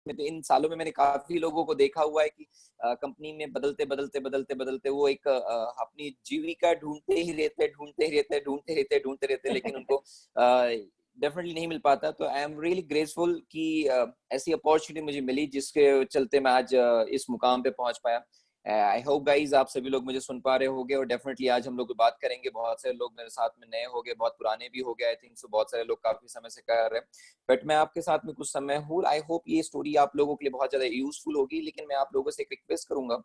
में, तो इन सालों में मैंने काफी लोगों को देखा हुआ है कि कंपनी में बदलते बदलते बदलते बदलते वो एक अपनी जीविका ढूंढते रहते, लेकिन उनको डेफिनेटली नहीं मिल पाता। तो आई एम रियली ग्रेटफुल कि ऐसी अपॉर्चुनिटी मुझे मिली जिसके चलते मैं आज इस मुकाम पे पहुंच पाया। आई होप गाइज आप सभी लोग मुझे सुन पा रहे होंगे, और डेफिनेटली आज हम लोग बात करेंगे। बहुत सारे लोग मेरे साथ में नए हो गए, बहुत पुराने भी हो गए आई थिंक, सो बहुत सारे लोग काफी समय से कर रहे हैं, बट मैं आपके साथ में कुछ समय हूँ। आई होप ये स्टोरी आप लोगों के लिए बहुत ज्यादा यूजफुल होगी। लेकिन मैं आप लोगों से एक रिक्वेस्ट करूंगा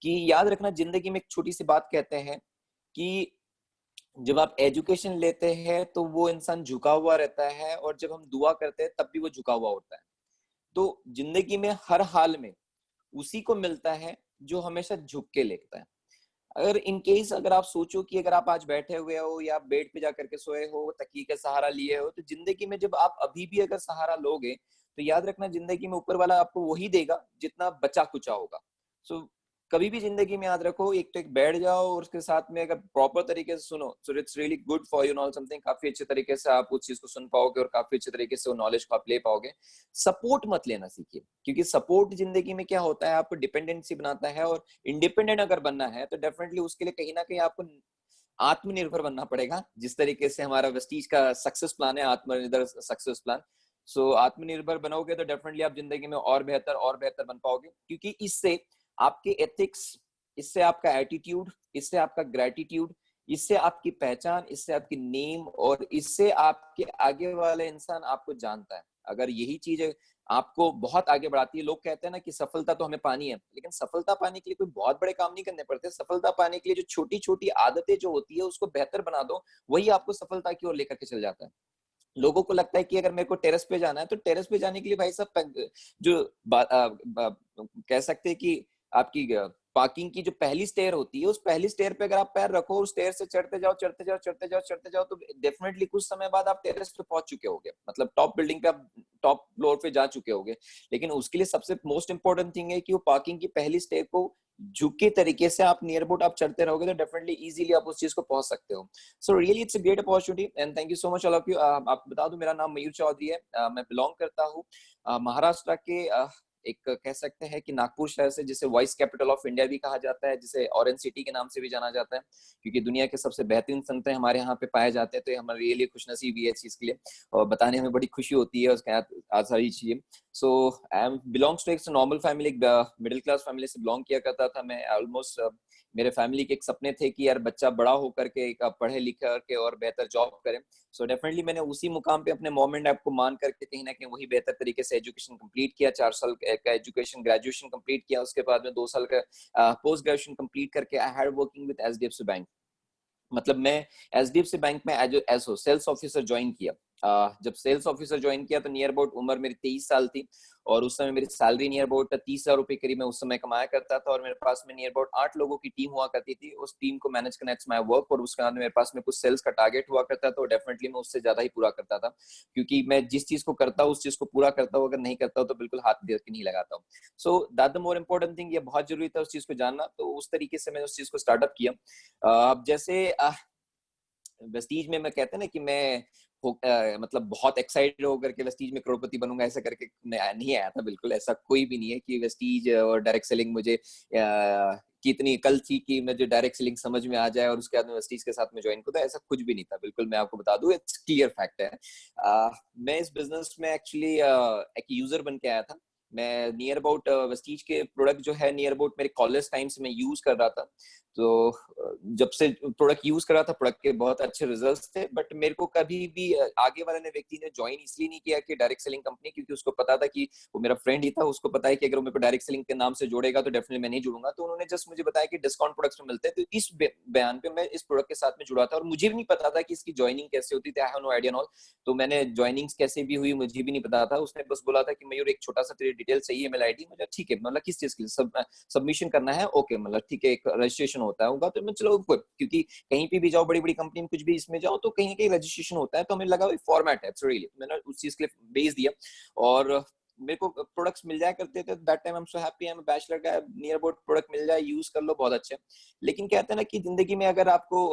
कि याद रखना, जिंदगी में एक छोटी सी बात कहते हैं कि जब आप एजुकेशन लेते हैं तो वो इंसान झुका हुआ रहता है, और जब हम दुआ करते हैं तब भी वो झुका हुआ होता है। तो जिंदगी में हर हाल में उसी को मिलता है जो हमेशा झुक के लेता है। अगर इन केस अगर आप सोचो कि अगर आप आज बैठे हुए हो या आप बेड पे जा करके सोए हो, तकिए का सहारा लिए हो, तो जिंदगी में जब आप अभी भी अगर सहारा लोगे तो याद रखना, जिंदगी में ऊपर वाला आपको वही देगा जितना बचा कुचा होगा। सो कभी भी जिंदगी में याद रखो, एक तो एक बैठ जाओ और उसके साथ में अगर प्रॉपर तरीके से सुनो, so it's really good for you knoll something. काफी अच्छे तरीके से आप उस चीज को सुन पाओगे और काफी अच्छे तरीके से वो नॉलेज को आप ले पाओगे। सपोर्ट मत लेना सीखिए, क्योंकि सपोर्ट जिंदगी में क्या होता है, आपको डिपेंडेंसी बनाता है। और इंडिपेंडेंट अगर बनना है तो डेफिनेटली उसके लिए कहीं ना कहीं आपको आत्मनिर्भर बनना पड़ेगा। जिस तरीके से हमारा वेस्टीज का सक्सेस प्लान है, आत्मनिर्भर सक्सेस प्लान। सो आत्मनिर्भर बनोगे तो डेफिनेटली आप जिंदगी में और बेहतर बन पाओगे, क्योंकि इससे आपके एथिक्स, इससे आपका एटीट्यूड, इससे आपका ग्रेटिट्यूड, इससे आपकी पहचान, इससे आपकी नेम, और इससे आपके आगे वाले इंसान आपको जानता है। अगर यही चीज आपको बहुत आगे बढ़ाती है। लोग कहते हैं ना कि सफलता तो हमें पानी है, लेकिन सफलता पाने के लिए कोई बहुत बड़े काम नहीं करने पड़ते। सफलता पाने के लिए जो छोटी छोटी आदतें जो होती है उसको बेहतर बना दो, वही आपको सफलता की ओर लेकर के चल जाता है। लोगों को लगता है कि अगर मेरे को टेरेस पे जाना है, तो टेरेस पे जाने के लिए भाई साहब जो कह सकते हैं कि आपकी पार्किंग की जो पहली स्टेयर होती है, उस पहली स्टेयर पे अगर आप पैर रखो, उस स्टेयर से चढ़ते जाओ चढ़ते जाओ चढ़ते जाओ चढ़ते जाओ, तो डेफिनेटली कुछ समय बाद आप टेरेस पे पहुंच चुके होगे, मतलब टॉप बिल्डिंग पे आप टॉप फ्लोर पे जा चुके होगे। लेकिन उसके लिए सबसे मोस्ट इंपॉर्टेंट थिंग है कि वो पार्किंग की पहली स्टेयर को झुके तरीके से आप नियर अबाउट आप चढ़ते रहोगे, तो डेफिनेटली इजीली आप उस चीज को पहुंच सकते हो। So really it's a great opportunity and thank you so much all of you. आप बता दूं, मेरा नाम मयूर चौधरी है। मैं बिलोंग करता हूँ महाराष्ट्र के एक कह सकते हैं कि नागपुर शहर से, जिसे वॉइस कैपिटल ऑफ इंडिया भी कहा जाता है, जिसे ऑरेंज सिटी के नाम से भी जाना जाता है, क्योंकि दुनिया के सबसे बेहतरीन संत हमारे यहाँ पे पाए जाते हैं। तो हमारे रियली खुशनसीब है इस चीज के लिए, और बताने में बड़ी खुशी होती है उसके सारी चीजें। सो आई एम बिलोंग्स टू एक normal family, middle class family से बिलोंग किया करता था मैं। ऑलमोस्ट मेरे फैमिली के एक सपने थे कि यार बच्चा बड़ा होकर के पढ़े लिख करके और बेहतर जॉब करे। सो डेफिनेटली मैंने उसी मुकाम पे अपने मॉम एंड डैड को मान करके कहीं ना कहीं वही बेहतर तरीके से एजुकेशन कंप्लीट किया। 4 साल का एजुकेशन ग्रेजुएशन कंप्लीट किया, उसके बाद में 2 साल का पोस्ट ग्रेजुएशन कंप्लीट करके I had working with HDFC bank. मतलब मैं एचडीएफसी बैंक में एज सेल्स ऑफिसर ज्वाइन किया। जब सेल्स ऑफिसर ज्वाइन किया तो नियर अबाउट उम्र मेरी 23 साल थी, और उस समय मेरी सैलरी नियर अबाउट 30,000 रुपए करीब मैं उस समय कमाया करता था, और मेरे पास में नियर अबाउट 8 लोगों की टीम हुआ करती थी। उस टीम को मैनेज करना इट्स माय वर्क, और उसके बाद मेरे पास में कुछ सेल्स का टारगेट हुआ करता था, और डेफिनेटली मैं उससे ज्यादा ही पूरा करता था, क्योंकि मैं जिस चीज को करता हूँ उस चीज को पूरा करता हूँ। अगर नहीं करता हूँ तो बिल्कुल हाथ दे के नहीं लगाता हूँ। सो that the more important thing, ये बहुत जरूरी था उस चीज को जानना। तो उस तरीके से मैंने उस चीज को स्टार्टअप किया। अब जैसे वेस्टीज में मैं कहते हैं ना कि मैं मतलब बहुत एक्साइटेड होकर के वेस्टीज में करोड़पति बनूंगा, ऐसा करके नहीं आया था। बिल्कुल ऐसा कोई भी नहीं है कि वेस्टीज और डायरेक्ट सेलिंग मुझे की इतनी कल थी कि मुझे डायरेक्ट सेलिंग समझ में आ जाए और उसके बाद में वेस्टीज के साथ में ज्वाइन करूं। ऐसा कुछ भी नहीं था, बिल्कुल मैं आपको बता दूं, इट्स क्लियर फैक्ट है। मैं इस बिजनेस में एक्चुअली एक यूजर बन के आया था। मैं नियर अबाउट वेस्टीज के प्रोडक्ट जो है नियर अबाउट मेरे कॉलेज टाइम से मैं यूज कर रहा था। तो जब से प्रोडक्ट यूज कर रहा था, प्रोडक्ट के बहुत अच्छे रिजल्ट्स थे, बट मेरे को कभी भी आगे वाले ने व्यक्ति ने ज्वाइन इसलिए नहीं किया कि डायरेक्ट सेलिंग कंपनी, क्योंकि उसको पता था कि वो मेरा फ्रेंड ही था, उसको पता है कि अगर वो मेरे को डायरेक्ट सेलिंग के नाम से जोड़ेगा तो डेफिनेटली मैं नहीं जुड़ूंगा। तो उन्होंने जस्ट मुझे बताया कि डिस्काउंट प्रोडक्ट्स में मिलते हैं, तो इस बयान पे मैं इस प्रोडक्ट के साथ में जुड़ा था, और मुझे भी नहीं पता था कि इसकी ज्वाइनिंग कैसे होती थी। आई हैव नो आइडिया नॉल। तो मैंने ज्वाइनिंग्स कैसे भी हुई मुझे भी नहीं पता था। उसने बस बोला था कि मयूर एक छोटा सा तेरी डिटेल चाहिए, ईमेल आईडी। मुझे ठीक है, मतलब किस चीज के लिए सबमिशन करना है, ओके, मतलब ठीक है, एक रजिस्ट्रेशन होता होगा। तो मैं चलो, क्योंकि कहीं पे भी जाओ, बड़ी बड़ी कंपनी में कुछ भी इसमें जाओ, तो कहीं ना कहीं रजिस्ट्रेशन होता है, तो हमें लगा फॉर्मेट है, रियली मैंने उस चीज के लिए भेज दिया। और मेरे को प्रोडक्ट्स मिल जाया करते थे that time. I am so happy, I am bachelor का, नियर अबाउट प्रोडक्ट मिल जाए, यूज कर लो, बहुत अच्छे। लेकिन कहते हैं ना कि जिंदगी में अगर आपको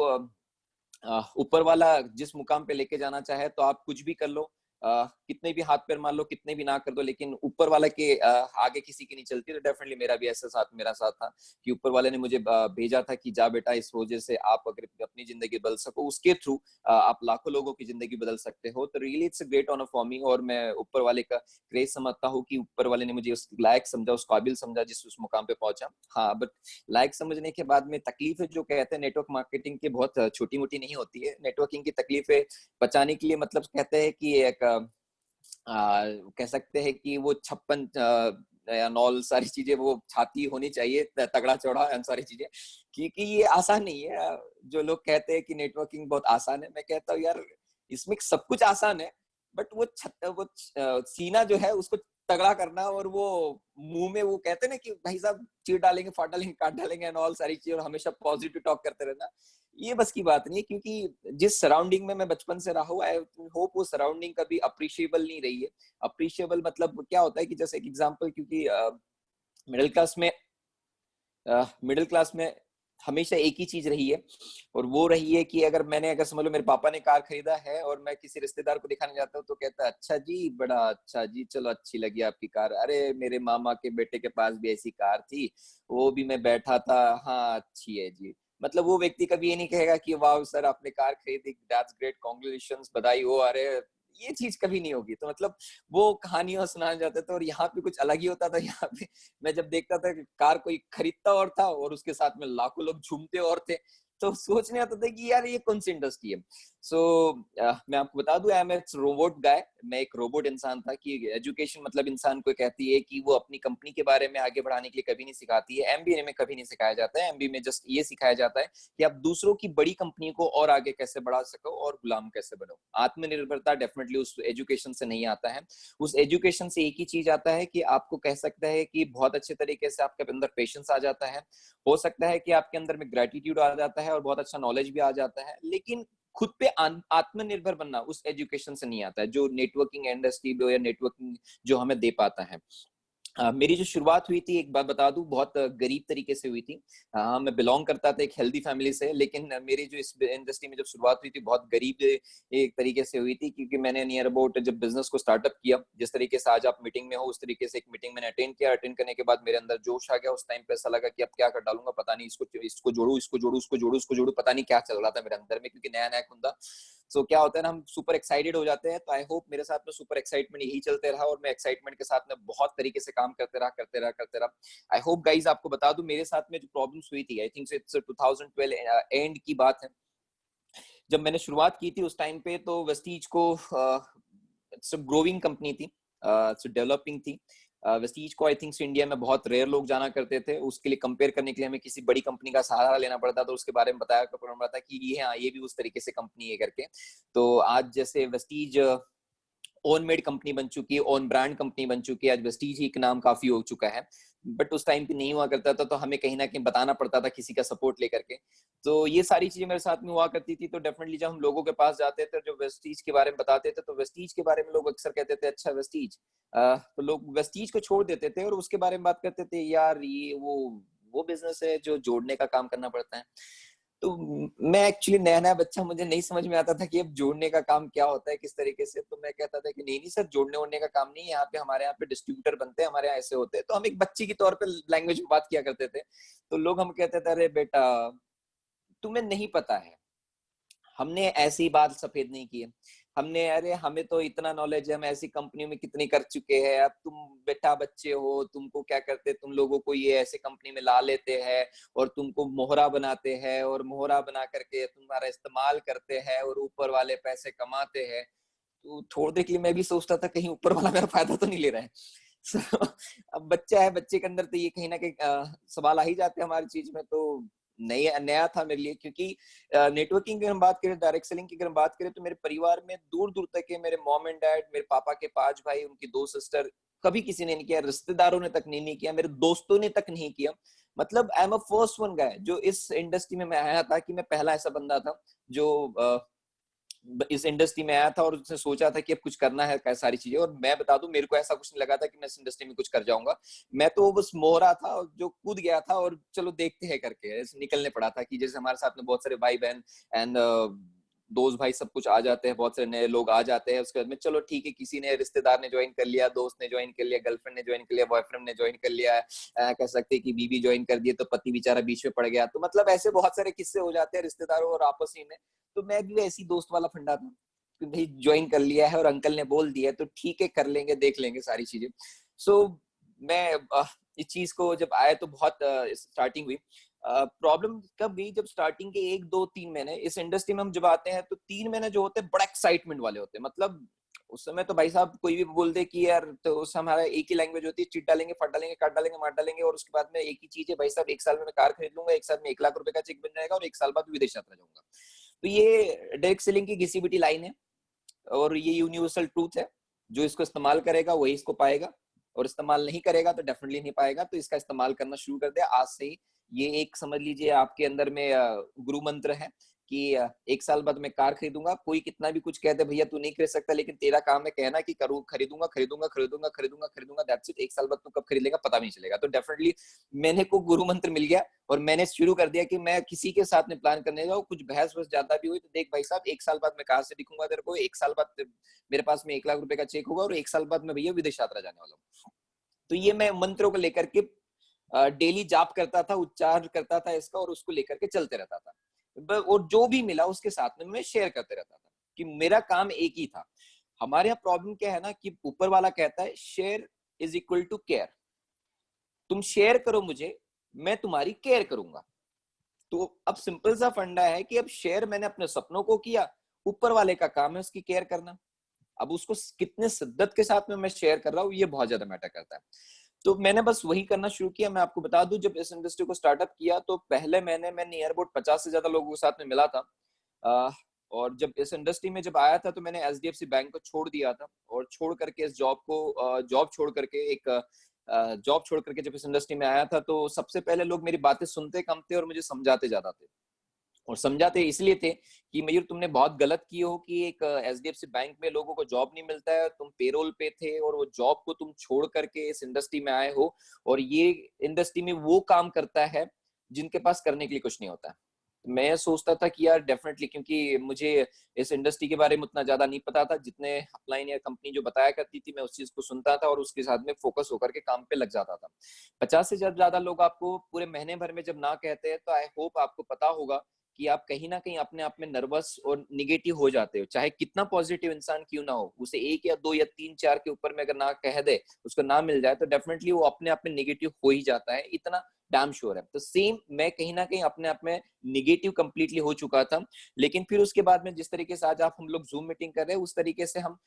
ऊपर वाला जिस मुकाम पे लेके जाना चाहे तो आप कुछ भी कर लो, कितने भी हाथ पैर मार लो, कितने भी ना कर दो, लेकिन ऊपर वाला के आगे किसी की नहीं चलती। तो डेफिनेटली मेरा भी ऐसा साथ मेरा साथ था कि ऊपर वाले ने मुझे भेजा था कि जा बेटा, इस वजह से आप अगर अपनी जिंदगी बदल सको, उसके थ्रू आप लाखों लोगों की जिंदगी बदल सकते हो। तो really it's a great honour for me, और मैं ऊपर वाले का क्रेज समझता हूँ कि ऊपर वाले ने मुझे उस लायक समझा, उस काबिल समझा जिस उस मुकाम पे पहुंचा। हाँ, बट लायक समझने के बाद में तकलीफें जो कहते हैं नेटवर्क मार्केटिंग की बहुत छोटी मोटी नहीं होती है। नेटवर्किंग की तकलीफें बचाने के लिए मतलब कहते हैं कि एक कह सकते हैं कि वो 56 नॉल सारी चीजें वो छाती होनी चाहिए, तगड़ा चौड़ा सारी चीजें, क्योंकि ये आसान नहीं है। जो लोग कहते हैं कि नेटवर्किंग बहुत आसान है, मैं कहता हूँ यार इसमें सब कुछ आसान है, बट वो सीना जो है उसको तगड़ा करना, और वो मुंह में वो कहते हैं ना कि भाई साहब चीर डालेंगे, फाड़ डालेंगे, काट डालेंगे एंड ऑल सारी चीजें, और हमेशा पॉजिटिव टॉक करते रहना, ये बस की बात नहीं है। क्योंकि जिस सराउंडिंग में मैं बचपन से रहा हूँ, आई होप वो सराउंडिंग कभी अप्रिशिएबल नहीं रही है। अप्रिशिएबल मतलब क्या होता है कि जैसे एक एग्जांपल, क्योंकि मिडिल क्लास में मिडिल क्लास में हमेशा एक ही चीज रही है, और वो रही है कि अगर समझ लो मेरे पापा ने कार खरीदा है और मैं किसी रिश्तेदार को दिखाने जाता हूँ, तो कहता है अच्छा जी, बड़ा अच्छा जी, चलो अच्छी लगी आपकी कार, अरे मेरे मामा के बेटे के पास भी ऐसी कार थी, वो भी मैं बैठा था, हाँ अच्छी है जी। मतलब वो व्यक्ति कभी ये नहीं कहेगा कि वाह सर आपने कार खरीदी, दैट्स ग्रेट, कांग्रेचुलेशंस, बधाई हो, अरे ये चीज कभी नहीं होगी। तो मतलब वो कहानियां सुनाए जाते थे, और यहाँ पे कुछ अलग ही होता था। यहाँ पे मैं जब देखता था कि कार कोई खरीदता और था, और उसके साथ में लाखों लोग झूमते और थे, तो सोचने आता था कि यार ये कौन सी इंडस्ट्री है। सो मैं आपको बता दूं, आई एम एच रोबोट गाय, मैं एक रोबोट इंसान था। कि एजुकेशन मतलब इंसान को कहती है कि वो अपनी कंपनी के बारे में आगे बढ़ाने के लिए कभी नहीं सिखाती है। एमबीए में कभी नहीं सिखाया जाता है। एमबीए में जस्ट ये सिखाया जाता है कि आप दूसरों की बड़ी कंपनी को और आगे कैसे बढ़ा सको, और गुलाम कैसे बनो। आत्मनिर्भरता डेफिनेटली उस एजुकेशन से नहीं आता है। उस एजुकेशन से एक ही चीज आता है कि आपको कह सकता है कि बहुत अच्छे तरीके से आपके अंदर पेशेंस आ जाता है, हो सकता है कि आपके अंदर में ग्रेटिट्यूड आ जाता है, और बहुत अच्छा नॉलेज भी आ जाता है। लेकिन खुद पे आत्मनिर्भर बनना उस एजुकेशन से नहीं आता है, जो नेटवर्किंग इंडस्ट्री या नेटवर्किंग जो हमें दे पाता है। मेरी जो शुरुआत हुई थी, एक बात बता दूं, बहुत गरीब तरीके से हुई थी। मैं बिलोंग करता था एक हेल्दी फैमिली से, लेकिन मेरी जो इस इंडस्ट्री में जब शुरुआत हुई थी, बहुत गरीब एक तरीके से हुई थी। क्योंकि मैंने नियर अबाउट जब बिजनेस को स्टार्टअप किया, जिस तरीके से आज आप मीटिंग में हो, उस तरीके से एक मीटिंग मैंने अटेंड किया। अटेंड करने के बाद मेरे अंदर जोश आ गया। उस टाइम पे ऐसा लगा कि अब क्या कर डालूंगा, पता नहीं, इसको जोड़ू, इसको जोड़ू, उसको जोड़ू, उसको जोड़ू, पता नहीं क्या चल रहा था मेरे अंदर में, क्योंकि नया नया खुंदा। सो क्या होता है ना, हम सुपर एक्साइटेड हो जाते हैं। तो आई होप मेरे साथ में सुपर एक्साइटमेंट यही चलते रहा, और मैं एक्साइटमेंट के साथ में बहुत तरीके से काम करते रहा। आई होप गाइज, आपको बता दूं मेरे साथ में जो प्रॉब्लम्स हुई थी, आई थिंक इट्स 2012 एंड की बात है। जब मैंने शुरुआत की थी उस टाइम पे, तो वेस्टीज को इट्स ग्रोइंग कंपनी थी, डेवलपिंग थी। वेस्टीज को आई थिंक इंडिया में बहुत रेयर लोग जाना करते थे। उसके लिए कंपेयर करने के लिए हमें किसी बड़ी कंपनी का सहारा लेना पड़ता था, उसके बारे में बताया पड़ता था कि ये हाँ, ये भी उस तरीके से कंपनी है करके। तो आज जैसे वेस्टीज ओन मेड कंपनी बन चुकी है, ओन ब्रांड कंपनी बन चुकी है, आज वेस्टीज ही का नाम काफी हो चुका है। बट उस टाइम पे नहीं हुआ करता था, तो हमें कहीं ना कहीं बताना पड़ता था किसी का सपोर्ट लेकर के। तो ये सारी चीजें मेरे साथ में हुआ करती थी। तो डेफिनेटली जब हम लोगों के पास जाते थे, जो वेस्टीज के बारे में बताते थे, तो वेस्टीज के बारे में लोग अक्सर कहते थे अच्छा वेस्टीज, तो लोग वेस्टीज को छोड़ देते थे और उसके बारे में बात करते थे, यार ये वो बिजनेस है जो जोड़ने का काम करना पड़ता है। तो मैं एक्चुअली नया नया बच्चा, मुझे नहीं समझ में आता था कि अब जोड़ने का काम क्या होता है, किस तरीके से। तो मैं कहता था कि नहीं नहीं सर, जोड़ने वोड़ने का काम नहीं है, यहाँ पे हमारे यहाँ पे डिस्ट्रीब्यूटर बनते हैं, हमारे यहाँ ऐसे होते हैं। तो हम एक बच्ची के तौर पे लैंग्वेज में बात किया करते थे। तो लोग हम कहते थे, अरे बेटा तुम्हें नहीं पता है, हमने ऐसी बात सफेद नहीं की है, हमने, अरे हमें तो इतना नॉलेज है, हम ऐसी कंपनियों में कितनी कर चुके हैं। अब तुम बेटा बच्चे हो, तुमको क्या करते, तुम लोगों को ये ऐसे कंपनी में ला लेते हैं, और तुमको मोहरा बनाते हैं, और मोहरा बना करके तुम्हारा इस्तेमाल करते हैं, और ऊपर वाले पैसे कमाते हैं। तो थोड़ी देर के लिए मैं भी सोचता था कहीं ऊपर वाला मेरा फायदा तो नहीं ले रहा है। so, अब बच्चा है, बच्चे के अंदर तो ये कहीं ना कहीं सवाल आ ही जाते हैं हमारी चीज में। तो नया नया था मेरे लिए। क्योंकि नेटवर्किंग की हम बात करें, डायरेक्ट सेलिंग की अगर हम बात करें, तो मेरे परिवार में दूर दूर तक के मेरे मॉम एंड डैड, मेरे पापा के 5 भाई, उनकी 2 सिस्टर, कभी किसी ने नहीं किया। रिश्तेदारों ने तक नहीं किया, मेरे दोस्तों ने तक नहीं किया। मतलब I am a first one guy जो इस इंडस्ट्री में मैं आया था, कि मैं पहला ऐसा बंदा था जो इस इंडस्ट्री में आया था और उसने सोचा था कि अब कुछ करना है, क्या सारी चीजें। और मैं बता दूं, मेरे को ऐसा कुछ नहीं लगा था कि मैं इस इंडस्ट्री में कुछ कर जाऊंगा। मैं तो बस मोहरा था जो कूद गया था, और चलो देखते हैं करके ऐसे निकलने पड़ा था। कि जैसे हमारे साथ में बहुत सारे भाई बहन एंड दोस्त भाई सब कुछ आ जाते हैं, बहुत सारे नए लोग आ जाते हैं। उसके बाद में चलो ठीक है, किसी ने रिश्तेदार ने ज्वाइन कर लिया, दोस्त ने ज्वाइन कर लिया, गर्लफ्रेंड ने ज्वाइन कर लिया, बॉयफ्रेंड ने ज्वाइन कर लिया, कह सकते हैं कि बीवी ज्वाइन कर दिए तो पति बेचारा बीच में पड़ गया। तो मतलब ऐसे बहुत सारे किस्से हो जाते हैं रिश्तेदारों और आपस ही में। तो मैं भी ऐसी दोस्त वाला फंडा था कि भाई ज्वाइन कर लिया है और अंकल ने बोल दिया है तो ठीक है, कर लेंगे, देख लेंगे सारी चीजें। सो मैं इस चीज को जब आया तो बहुत स्टार्टिंग हुई। प्रॉब्लम कब गई, जब स्टार्टिंग के 1 2 3 महीने इस इंडस्ट्री में हम जब आते हैं तो 3 महीने जो होते हैं बड़ा एक्साइटमेंट वाले होते हैं। मतलब उस समय तो भाई साहब कोई भी बोल दे कि यार, तो उस हमारा एक ही लैंग्वेज होती है, चिट डालेंगे, फट डालेंगे, काट डालेंगे, मार डालेंगे, और उसके बाद में एक ही चीज है भाई साहब, 1 साल में मैं कार खरीद लूंगा, 1 साल में 1 लाख रुपए का चेक बन जाएगा और 1 साल बाद विदेश यात्रा जाऊंगा। तो ये डायरेक्ट सेलिंग की घिसी पिटी लाइन है और ये यूनिवर्सल ट्रूथ है। जो इसको इस्तेमाल करेगा वही इसको पाएगा, और इस्तेमाल नहीं करेगा तो डेफिनेटली नहीं पाएगा। तो इसका इस्तेमाल करना शुरू कर दे आज से ही। ये एक समझ लीजिए आपके अंदर में गुरु मंत्र है कि 1 साल बाद मैं कार खरीदूंगा। कोई कितना भी कुछ कहते भैया तू नहीं खरीद सकता, लेकिन तेरा काम है कहना कि करूँ, खरीदूंगा खरीदूंगा खरीदूंगा खरीदूंगा खरीदूंगा, दैट्स इट। 1 साल बाद तू कब खरीद लेगा पता नहीं चलेगा। तो डेफिनेटली मैंने को गुरु मंत्र मिल गया और मैंने शुरू कर दिया कि मैं किसी के साथ में प्लान करने जाऊँ, कुछ बहस वहस ज्यादा भी हुई तो देख भाई साहब, 1 साल बाद मैं कार से दिखूंगा तेरे को, 1 साल बाद मेरे पास में 1 लाख रुपए का चेक होगा और 1 साल बाद मैं भैया विदेश यात्रा जाने वाला हूँ। तो ये मैं मंत्रों को लेकर के डेली जाप करता था, उच्चार करता था इसका, और उसको लेकर के चलते रहता था। और जो भी मिला उसके साथ में मैं शेयर करते रहता था कि मेरा काम एक ही था। हमारे यहाँ प्रॉब्लम क्या है ना कि ऊपर वाला कहता है share is equal to care. तुम शेयर करो मुझे, मैं तुम्हारी केयर करूंगा। तो अब सिंपल सा फंडा है कि अब शेयर मैंने अपने सपनों को किया, ऊपर वाले का काम है उसकी केयर करना। अब उसको कितने शिद्दत के साथ में मैं शेयर कर रहा हूँ ये बहुत ज्यादा मैटर करता है। तो मैंने बस वही करना शुरू किया। मैं आपको बता दूं, जब इस इंडस्ट्री को स्टार्टअप किया तो पहले मैं नियर अबाउट 50 से ज्यादा लोगों के साथ में मिला था। और जब इस इंडस्ट्री में जब आया था तो मैंने एचडीएफसी बैंक को छोड़ दिया था, और छोड़ करके इस जॉब छोड़ करके जॉब छोड़ करके जब इस इंडस्ट्री में आया था तो सबसे पहले लोग मेरी बातें सुनते कम थे और मुझे समझाते ज्यादा थे। और समझाते इसलिए थे कि मयूर तुमने बहुत गलत किए हो कि एक एचडीएफसी बैंक में लोगों को जॉब नहीं मिलता है, तुम पेरोल पे थे और वो जॉब को तुम छोड़ करके इस इंडस्ट्री में आए हो, और ये इंडस्ट्री में वो काम करता है जिनके पास करने के लिए कुछ नहीं होता है। मैं सोचता था कि यार डेफिनेटली, क्योंकि मुझे इस इंडस्ट्री के बारे में उतना ज्यादा नहीं पता था, जितने अपलाइन या कंपनी जो बताया करती थी मैं उस चीज को सुनता था और उसके साथ में फोकस होकर के काम पे लग जाता था। 50 से ज्यादा लोग आपको पूरे महीने भर में जब ना कहते हैं तो आई होप आपको पता होगा कि आप कहीं ना कहीं अपने आप में नर्वस और निगेटिव हो जाते हो। चाहे कितना पॉजिटिव इंसान क्यों ना हो, उसे 1 या 2 या 3 4 के ऊपर में अगर ना कह दे, उसको ना मिल जाए तो डेफिनेटली वो अपने आप में निगेटिव हो ही जाता है, इतना डैम श्योर है। तो सेम मैं कहीं ना कहीं अपने आप में निगेटिव कंप्लीटली हो चुका था। लेकिन फिर उसके बाद में जिस तरीके से आज आप हम लोग जूम मीटिंग कर रहे हैं उस तरीके से हम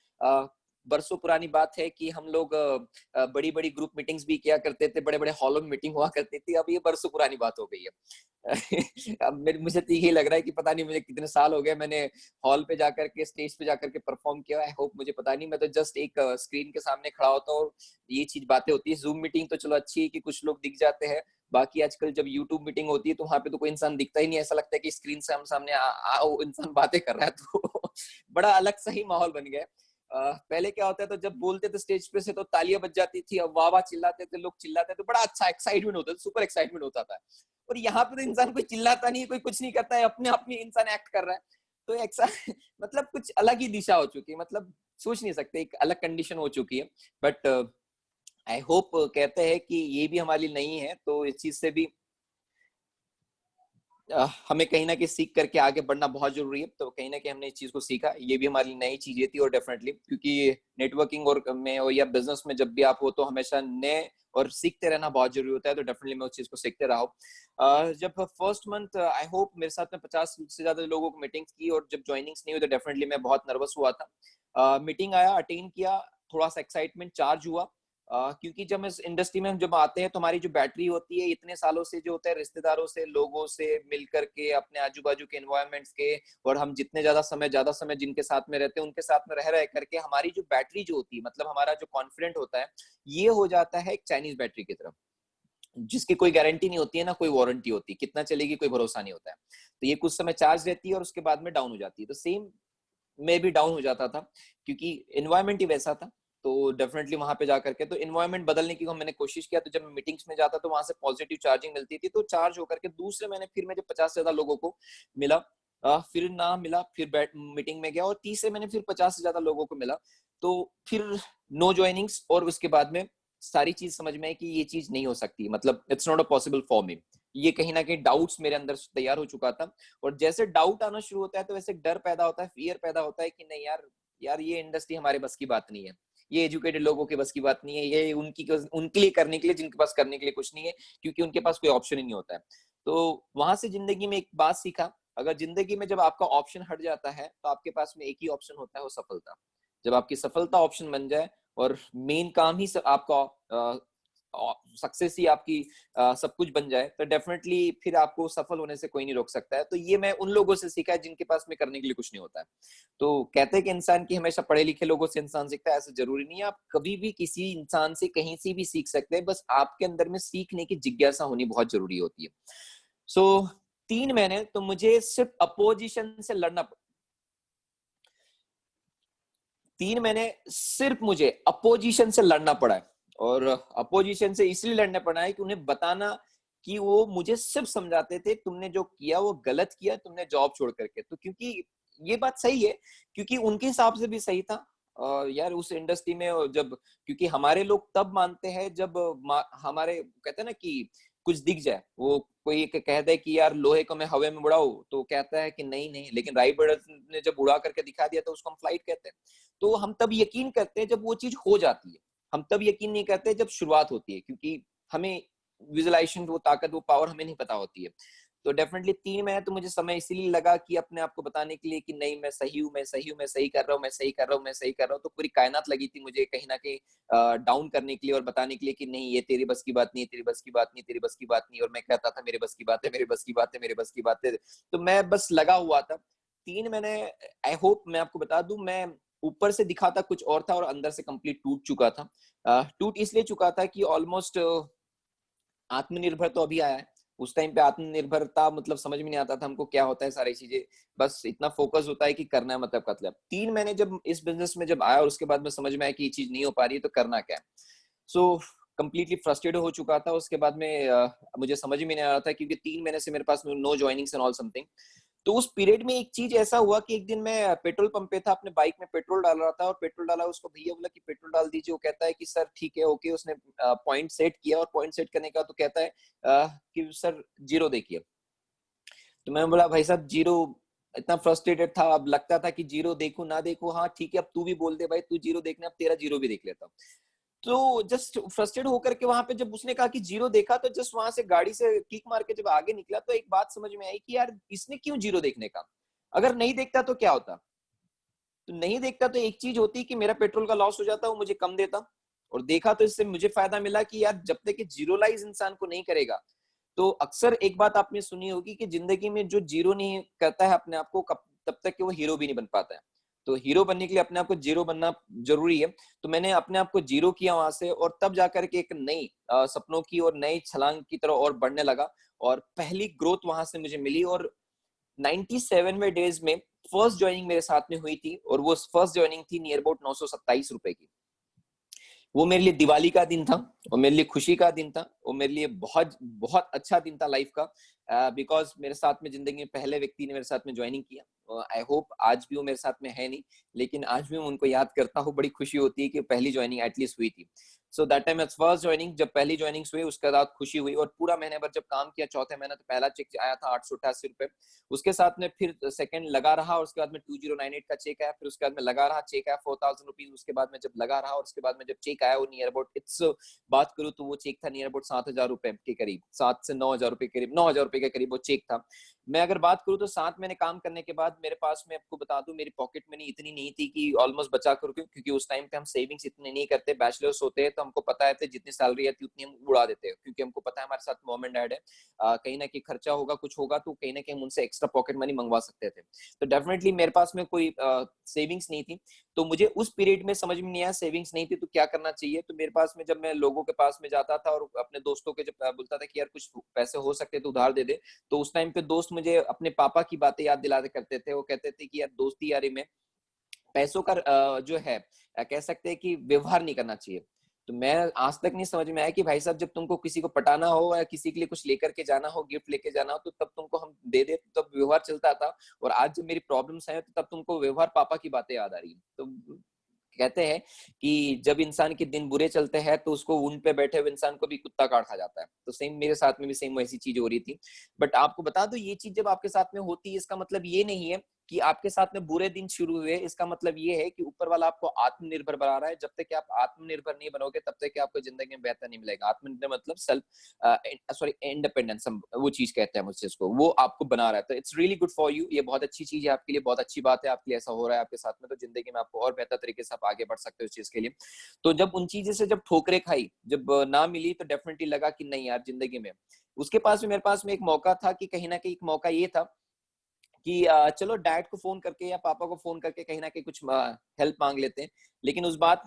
बरसों पुरानी बात है कि हम लोग बड़ी बड़ी ग्रुप मीटिंग्स भी किया करते थे, बड़े बड़े हॉलों में मीटिंग हुआ करती थी। अब ये बरसों पुरानी बात हो गई है। अब मुझे तो यही लग रहा है कि पता नहीं मुझे कितने साल हो गए मैंने हॉल पे जाकर के, स्टेज पे जाकर के परफॉर्म किया। आई होप, मुझे पता नहीं, मैं तो जस्ट एक स्क्रीन के सामने खड़ा होता हूँ और ये चीज बातें होती है। जूम मीटिंग तो चलो अच्छी है कि कुछ लोग दिख जाते हैं, बाकी आजकल जब यूट्यूब मीटिंग होती है तो वहां पे तो कोई इंसान दिखता ही नहीं, ऐसा लगता है कि स्क्रीन से हम सामने इंसान बातें कर रहा है। तो बड़ा अलग सा ही माहौल बन गया है। पहले क्या होता है, तो जब बोलते थे स्टेज पे से तो तालियां बज जाती थी, अब वाह वाह चिल्लाते थे लोग, चिल्लाते तो बड़ा अच्छा एक्साइटमेंट होता था, सुपर एक्साइटमेंट होता था। और यहाँ पे तो इंसान कोई चिल्लाता नहीं, कोई कुछ नहीं करता है, अपने आप में इंसान एक्ट कर रहा है। तो मतलब कुछ अलग ही दिशा हो चुकी है, मतलब सोच नहीं सकते, एक अलग कंडीशन हो चुकी है। बट आई होप, कहते हैं कि ये भी हमारे लिए नहीं है, तो इस चीज से भी हमें कहीं ना कहीं सीख करके आगे बढ़ना बहुत जरूरी है। तो कहीं ना कहीं हमने इस चीज को सीखा, ये भी हमारी नई चीजें थी। और डेफिनेटली क्योंकि नेटवर्किंग और में और या बिजनेस में जब भी आप हो तो हमेशा नए और सीखते रहना बहुत जरूरी होता है। तो डेफिनेटली मैं उस चीज को सीखते रहा हूँ। जब फर्स्ट मंथ आई होप मेरे साथ में 50 से ज्यादा लोगों को मीटिंग्स की और जब ज्वाइनिंग्स नहीं हुई तो डेफिनेटली मैं बहुत नर्वस हुआ था। मीटिंग आया, अटेंड किया, थोड़ा सा एक्साइटमेंट चार्ज हुआ। क्योंकि जब इस इंडस्ट्री में हम जब आते हैं तो हमारी जो बैटरी होती है इतने सालों से जो होता है रिश्तेदारों से, लोगों से मिल करके, अपने आजू बाजू के एनवायरमेंट्स के, और हम जितने ज्यादा समय जिनके साथ में रहते हैं उनके साथ में रह करके हमारी जो बैटरी जो होती है, मतलब हमारा जो कॉन्फिडेंट होता है, ये हो जाता है एक चाइनीज बैटरी की तरफ, जिसकी कोई गारंटी नहीं होती है ना कोई वारंटी होती है, कितना चलेगी कोई भरोसा नहीं होता है। तो ये कुछ समय चार्ज रहती है और उसके बाद में डाउन हो जाती है। तो सेम मैं भी डाउन हो जाता था क्योंकि एनवायरमेंट ही वैसा था। तो डेफिनेटली वहां पे जाकर के तो एनवायरमेंट बदलने की मैंने कोशिश किया। तो जब मैं मीटिंग्स में जाता तो वहां से पॉजिटिव चार्जिंग मिलती थी, तो चार्ज होकर के दूसरे महीने फिर मैं जब 50 से ज्यादा लोगों को मिला, फिर ना मिला, फिर मीटिंग में गया और 30 से मैंने फिर 50 से ज्यादा लोगों को मिला। तो फिर नो ज्वाइनिंग्स, और उसके बाद में सारी चीज समझ में आई कि ये चीज नहीं हो सकती, मतलब it's not a possible for me. ये कहीं ना कहीं डाउट्स मेरे अंदर तैयार हो चुका था, और जैसे डाउट आना शुरू होता है तो वैसे डर पैदा होता है, फियर पैदा होता है कि नहीं यार, यार ये इंडस्ट्री हमारे बस की बात नहीं है, ये एजुकेटेड लोगों के बस की बात नहीं है, ये उनके लिए करने के लिए जिनके पास करने के लिए कुछ नहीं है, क्योंकि उनके पास कोई ऑप्शन ही नहीं होता है। तो वहां से जिंदगी में एक बात सीखा, अगर जिंदगी में जब आपका ऑप्शन हट जाता है तो आपके पास में एक ही ऑप्शन होता है, वो सफलता। जब आपकी सफलता ऑप्शन बन जाए और मेन काम ही आपका सक्सेस ही आपकी सब कुछ बन जाए, तो डेफिनेटली फिर आपको सफल होने से कोई नहीं रोक सकता है। तो ये मैं उन लोगों से सीखा है जिनके पास में करने के लिए कुछ नहीं होता है। तो कहते हैं कि इंसान की हमेशा पढ़े लिखे लोगों से इंसान सीखता है, ऐसा जरूरी नहीं है। आप कभी भी किसी इंसान से कहीं से भी सीख सकते हैं, बस आपके अंदर में सीखने की जिज्ञासा होनी बहुत जरूरी होती है। सो 3 महीने तो मुझे सिर्फ अपोजिशन से लड़ना, 3 महीने सिर्फ मुझे अपोजिशन से लड़ना पड़ा है। और अपोजिशन से इसलिए लड़ना पड़ा है कि उन्हें बताना कि वो मुझे सिर्फ समझाते थे तुमने जो किया वो गलत किया, तुमने जॉब छोड़ करके। तो क्योंकि ये बात सही है, क्योंकि उनके हिसाब से भी सही था। यार उस इंडस्ट्री में जब, क्योंकि हमारे लोग तब मानते हैं जब हमारे कहते हैं ना कि कुछ दिख जाए। वो कोई कहता है कि यार लोहे को मैं हवा में उड़ाऊं, तो कहता है कि नहीं नहीं, लेकिन राइट ब्रदर्स ने जब उड़ा करके दिखा दिया तो उसको हम फ्लाइट कहते हैं। तो हम तब यकीन करते हैं जब वो चीज हो जाती है, हम तब यकीन नहीं करते जब शुरुआत होती है, क्योंकि हमें विजुअलाइजेशन, वो ताकत, वो पावर हमें नहीं पता होती है। तो डेफिनेटली 3 महीने तो मुझे समय इसीलिए लगा कि अपने आप को बताने के लिए कि नहीं मैं सही हूँ, मैं सही हूँ, मैं सही कर रहा हूँ, मैं सही कर रहा हूँ, मैं सही कर रहा हूँ। तो पूरी कायनात लगी थी मुझे कहीं ना कहीं डाउन करने के लिए और बताने के लिए कि नहीं ये तेरी बस की बात नहीं, तेरी बस की बात नहीं, तेरी बस की बात नहीं। और मैं कहता था मेरे बस की बात है, मेरे बस की बात है, मेरे बस की बात है। तो मैं बस लगा हुआ था 3 महीने। आई होप मैं आपको बता दूं, मैं ऊपर से दिखाता कुछ और था और अंदर से कंप्लीट टूट चुका था। टूट इसलिए चुका था कि ऑलमोस्ट आत्मनिर्भर तो अभी आया है, उस टाइम पे आत्मनिर्भरता मतलब समझ में नहीं आता था हमको क्या होता है सारी चीजें। बस इतना फोकस होता है कि करना है, मतलब 3 महीने जब इस बिजनेस में जब आया और उसके बाद में समझ में आया कि ये चीज नहीं हो पा रही है तो करना क्या है। सो कंप्लीटली फ्रस्ट्रेटेड हो चुका था। उसके बाद में मुझे समझ में नहीं आ रहा था, क्योंकि 3 महीने से मेरे पास नो जॉइनिंग्स एंड ऑल समथिंग। तो उस पीरियड में एक चीज ऐसा हुआ कि एक दिन मैं पेट्रोल पंप पे था, अपने बाइक में पेट्रोल डाल रहा था, और पेट्रोल डाला, उसको भैया बोला कि पेट्रोल डाल दीजिए। वो कहता है कि सर ठीक है ओके। उसने पॉइंट सेट किया, और पॉइंट सेट करने का तो कहता है कि सर जीरो देखिए। तो मैं बोला भाई साहब जीरो, इतना फ्रस्ट्रेटेड था। अब लगता था कि जीरो देखूं ना देखूं, हाँ ठीक है अब तू भी बोल दे भाई, तू जीरो देखना, अब तेरा जीरो भी देख लेता हूँ। तो जस्ट फ्रस्ट्रेट होकर के वहां पे जब उसने कहा कि जीरो देखा, तो जस्ट वहां से गाड़ी से किक मार के जब आगे निकला तो एक बात समझ में आई कि यार इसने क्यों जीरो देखने का, अगर नहीं देखता तो क्या होता। तो नहीं देखता तो एक चीज होती कि मेरा पेट्रोल का लॉस हो जाता, वो मुझे कम देता। और देखा तो इससे मुझे फायदा मिला कि यार जब तक जीरोलाइज इंसान को नहीं करेगा। तो अक्सर एक बात आपने सुनी होगी कि जिंदगी में जो जीरो नहीं करता है अपने आप को, तब तक कि वो हीरो भी नहीं बन पाता है। तो हीरो बनने के लिए अपने आप को जीरो बनना जरूरी है। तो मैंने अपने आप को जीरो किया वहां से, और तब जाकर के एक नई सपनों की और नई छलांग की तरह और बढ़ने लगा। और पहली ग्रोथ वहां से मुझे मिली। और 97वें डेज में फर्स्ट ज्वाइनिंग मेरे साथ में हुई थी, और वो फर्स्ट ज्वाइनिंग थी नियर अबाउट 927 रुपए की। वो मेरे लिए दिवाली का दिन था, और मेरे लिए खुशी का दिन था, वो मेरे लिए बहुत बहुत अच्छा दिन था लाइफ का। बिकॉज मेरे साथ में जिंदगी में पहले व्यक्ति ने मेरे साथ में ज्वाइनिंग किया। आई होप आज भी वो मेरे साथ में है नहीं, लेकिन आज भी मैं उनको याद करता हूँ, बड़ी खुशी होती है कि पहली ज्वाइनिंग एटलीस्ट हुई थी। So that time first joining, जब पहली ज्वाइनिंग हुई उसके बाद खुशी हुई। और पूरा महीने भर जब काम किया, चौथे महीने तो पहला चेक आया था 888 रुपए। उसके साथ में फिर सेकंड लगा रहा, और उसके बाद में 2098 का चेक आया। फिर उसके बाद में लगा रहा, चेक आया 4000 रुपीज। उसके बाद में जब लगा रहा, और उसके बाद में जब चेक आया, वो नियर अबाउट इट्स बात करूँ तो वो चेक था नियर अबाउट 7000 रुपए के करीब, 7 से 9 हजार रुपए के करीब, 9 हजार रुपए के करीब वो चेक था। मैं अगर बात करूँ तो 7 महीने काम करने के बाद मेरे पास में, आपको बता दूं, मेरी पॉकेट मनी इतनी नहीं थी कि ऑलमोस्ट बचा करूँ, क्योंकि उस टाइम पे हम सेविंग्स इतने नहीं करते, बैचलर्स होते हैं, तो हमको पता है जितनी सैलरी आती है उतनी हम उड़ा देते हैं, क्योंकि हमको पता है हमारे साथ मॉम एंड डैड है। कहीं ना कहीं खर्चा होगा, कुछ होगा, तो कहीं ना कहीं हम उनसे एक्स्ट्रा पॉकेट मनी मंगवा सकते थे। तो डेफिनेटली मेरे पास में कोई सेविंग्स नहीं थी। तो मुझे उस पीरियड में समझ में नहीं आया सेविंग्स नहीं थी तो क्या करना चाहिए। तो मेरे पास में जब मैं लोगों के पास में जाता था और अपने दोस्तों के जब बोलता था कि यार कुछ पैसे हो सकते तो उधार दे दे, तो उस टाइम पे दोस्त मुझे अपने पापा की बातें याद दिला करते थे। वो कहते थे कि यार दोस्ती यारी में पैसों का जो है कह सकते हैं कि व्यवहार नहीं करना चाहिए। तो मैं आज तक नहीं समझ में आया कि भाई साहब जब तुमको किसी को पटाना हो या किसी के लिए कुछ लेकर के जाना हो, गिफ्ट लेके जाना हो, तो तब तुमको हम दे दे, तब व्यवहार चलता था। और आज जब मेरी प्रॉब्लम्स है तो तब तुमको व्यवहार पापा की बातें याद आ रही है। तो कहते हैं कि जब इंसान के दिन बुरे चलते हैं तो उसको उन पे बैठे हुए इंसान को भी कुत्ता काट खा जाता है। तो सेम मेरे साथ में भी सेम वैसी चीज हो रही थी। बट आपको बता दो, ये चीज जब आपके साथ में होती है, इसका मतलब ये नहीं है कि आपके साथ में बुरे दिन शुरू हुए। इसका मतलब ये है कि ऊपर वाला आपको आत्मनिर्भर बना रहा है। जब तक कि आप आत्मनिर्भर नहीं बनोगे तब तक कि आपको जिंदगी में बेहतर नहीं मिलेगा। आत्मनिर्भर मतलब सेल्फ सॉरी इंडिपेंडेंस, वो चीज कहते हैं मुझसे, इसको वो आपको बना रहा है। तो it's really good for you. ये बहुत अच्छी चीज है आपके लिए, बहुत अच्छी बात है आपके लिए ऐसा हो रहा है आपके साथ में। तो जिंदगी में आपको और बेहतर तरीके से आप आगे बढ़ सकते हो इस चीज के लिए। तो जब उन चीजों से जब ठोकरें खाई, जब ना मिली, तो डेफिनेटली लगा कि नहीं यार जिंदगी में। उसके पास में मेरे पास में एक मौका था कि कहीं ना कहीं एक मौका ये था कि चलो डैड को फोन करके या पापा को फोन करके कहीं ना कहीं कुछ हेल्प मांग लेते हैं। लेकिन उस बात